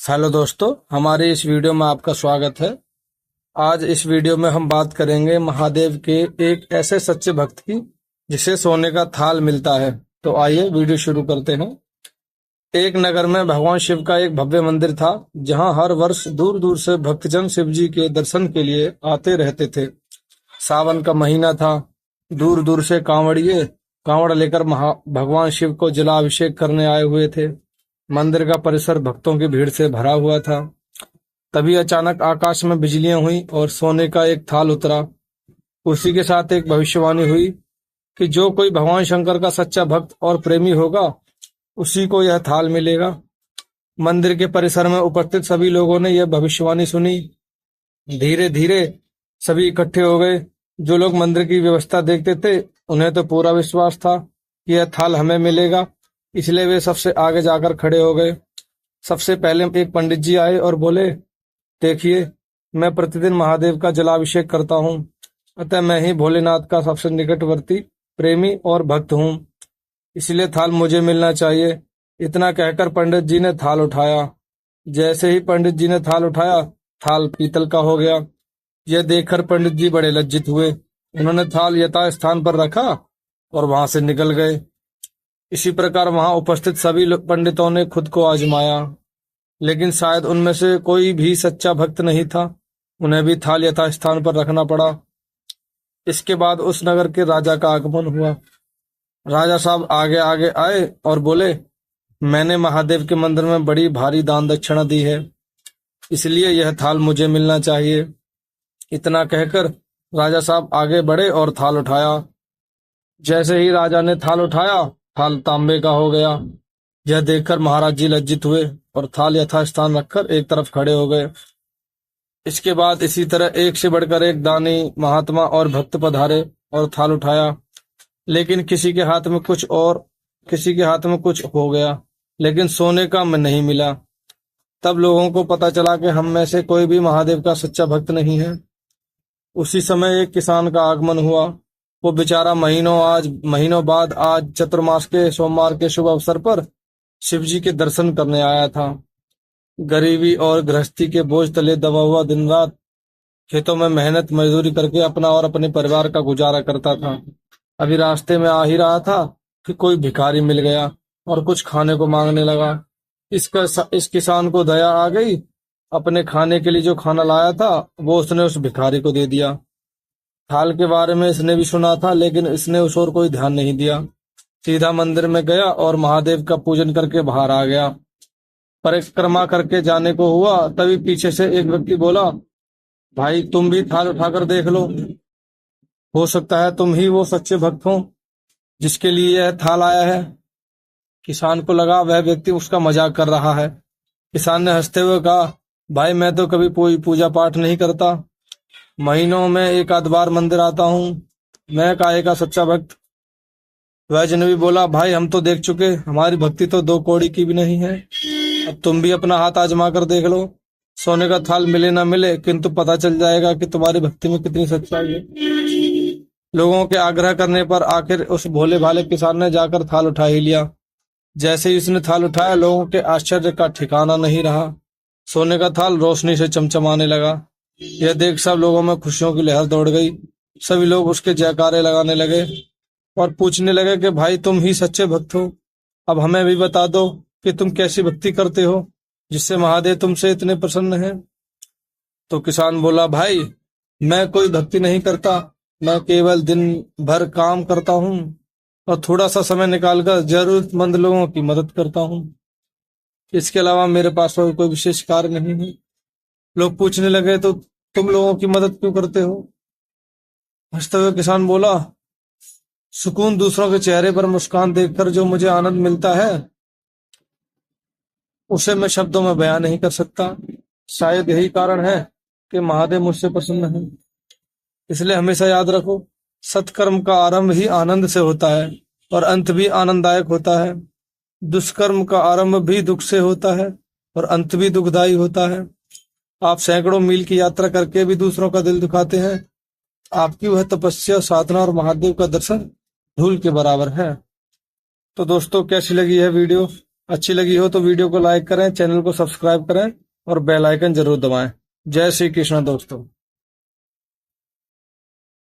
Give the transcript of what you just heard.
Hello दोस्तों, हमारे इस वीडियो में आपका स्वागत है। आज इस वीडियो में हम बात करेंगे महादेव के एक ऐसे सच्चे भक्त की जिसे सोने का थाल मिलता है। तो आइए वीडियो शुरू करते हैं। एक नगर में भगवान शिव का एक भव्य मंदिर था, जहां हर वर्ष दूर दूर से भक्तजन शिव जी के दर्शन के लिए आते रहते थे। सावन का महीना था। दूर दूर से कांवड़िए कांवड़ लेकर भगवान शिव को जलाभिषेक करने आए हुए थे। मंदिर का परिसर भक्तों की भीड़ से भरा हुआ था। तभी अचानक आकाश में बिजलियां हुई और सोने का एक थाल उतरा। उसी के साथ एक भविष्यवाणी हुई कि जो कोई भगवान शंकर का सच्चा भक्त और प्रेमी होगा, उसी को यह थाल मिलेगा। मंदिर के परिसर में उपस्थित सभी लोगों ने यह भविष्यवाणी सुनी। धीरे धीरे सभी इकट्ठे हो गए। जो लोग मंदिर की व्यवस्था देखते थे, उन्हें तो पूरा विश्वास था कि यह थाल हमें मिलेगा, इसलिए वे सबसे आगे जाकर खड़े हो गए। सबसे पहले एक पंडित जी आए और बोले, देखिए, मैं प्रतिदिन महादेव का जलाभिषेक करता हूँ, अतः मैं ही भोलेनाथ का सबसे निकटवर्ती प्रेमी और भक्त हूँ, इसलिए थाल मुझे मिलना चाहिए। इतना कहकर पंडित जी ने थाल उठाया। जैसे ही पंडित जी ने थाल उठाया, थाल पीतल का हो गया। यह देखकर पंडित जी बड़े लज्जित हुए। उन्होंने थाल यथास्थान पर रखा और वहां से निकल गए। इसी प्रकार वहां उपस्थित सभी पंडितों ने खुद को आजमाया, लेकिन शायद उनमें से कोई भी सच्चा भक्त नहीं था। उन्हें भी थाल यथास्थान पर रखना पड़ा। इसके बाद उस नगर के राजा का आगमन हुआ। राजा साहब आगे आगे आए और बोले, मैंने महादेव के मंदिर में बड़ी भारी दान दक्षिणा दी है, इसलिए यह थाल मुझे मिलना चाहिए। इतना कहकर राजा साहब आगे बढ़े और थाल उठाया। जैसे ही राजा ने थाल उठाया, थाल तांबे का हो गया। यह देखकर महाराज जी लज्जित हुए और थाल यथास्थान रखकर एक तरफ खड़े हो गए। इसके बाद इसी तरह एक से बढ़कर एक दानी, महात्मा और भक्त पधारे और थाल उठाया, लेकिन किसी के हाथ में कुछ और किसी के हाथ में कुछ हो गया, लेकिन सोने का में नहीं मिला। तब लोगों को पता चला कि हम में से कोई भी महादेव का सच्चा भक्त नहीं है। उसी समय एक किसान का आगमन हुआ। वो बेचारा महीनों बाद आज चतुर्मास के सोमवार के शुभ अवसर पर शिव जी के दर्शन करने आया था। गरीबी और गृहस्थी के बोझ तले दबा हुआ दिन रात खेतों में मेहनत मजदूरी करके अपना और अपने परिवार का गुजारा करता था। अभी रास्ते में आ ही रहा था कि कोई भिखारी मिल गया और कुछ खाने को मांगने लगा। इस किसान को दया आ गई। अपने खाने के लिए जो खाना लाया था, वो उसने उस भिखारी को दे दिया। थाल के बारे में इसने भी सुना था, लेकिन इसने उस ओर कोई ध्यान नहीं दिया। सीधा मंदिर में गया और महादेव का पूजन करके बाहर आ गया। परिक्रमा करके जाने को हुआ, तभी पीछे से एक व्यक्ति बोला, भाई तुम भी थाल उठाकर देख लो, हो सकता है तुम ही वो सच्चे भक्त हो जिसके लिए यह थाल आया है। किसान को लगा वह व्यक्ति उसका मजाक कर रहा है। किसान ने हंसते हुए कहा, भाई मैं तो कभी कोई पूजा पाठ नहीं करता, महीनों में एक आध बार मंदिर आता हूँ, मैं काहे का सच्चा भक्त। वह जन भी बोला, भाई हम तो देख चुके, हमारी भक्ति तो 2 कौड़ी की भी नहीं है। अब तुम भी अपना हाथ आजमा कर देख लो, सोने का थाल मिले ना मिले, किंतु पता चल जाएगा कि तुम्हारी भक्ति में कितनी सच्चाई है। लोगों के आग्रह करने पर आखिर उस भोले भाले किसान ने जाकर थाल उठा ही लिया। जैसे ही उसने थाल उठाया, लोगों के आश्चर्य का ठिकाना नहीं रहा। सोने का थाल रोशनी से चमचमाने लगा। यह देख सब लोगों में खुशियों की लहर दौड़ गई। सभी लोग उसके जयकारे लगाने लगे और पूछने लगे कि भाई तुम ही सच्चे भक्त हो, अब हमें भी बता दो कि तुम कैसी भक्ति करते हो जिससे महादेव तुमसे इतने प्रसन्न हैं। तो किसान बोला, भाई मैं कोई भक्ति नहीं करता, मैं केवल दिन भर काम करता हूँ और थोड़ा सा समय निकालकर जरूरतमंद लोगों की मदद करता हूँ। इसके अलावा मेरे पास और कोई विशेष कार्य नहीं है। लोग पूछने लगे, तो तुम लोगों की मदद क्यों करते हो? हंसते हुए किसान बोला, सुकून दूसरों के चेहरे पर मुस्कान देखकर जो मुझे आनंद मिलता है, उसे मैं शब्दों में बयान नहीं कर सकता। शायद यही कारण है कि महादेव मुझसे प्रसन्न है। इसलिए हमेशा याद रखो, सत्कर्म का आरंभ ही आनंद से होता है और अंत भी आनंददायक होता है। दुष्कर्म का आरंभ भी दुख से होता है और अंत भी दुखदायी होता है। आप सैकड़ों मील की यात्रा करके भी दूसरों का दिल दुखाते हैं। आपकी वह तपस्या, साधना और महादेव का दर्शन धूल के बराबर है। तो दोस्तों, कैसी लगी यह वीडियो? अच्छी लगी हो तो वीडियो को लाइक करें, चैनल को सब्सक्राइब करें और बेल आइकन जरूर दबाएं। जय श्री कृष्ण दोस्तों।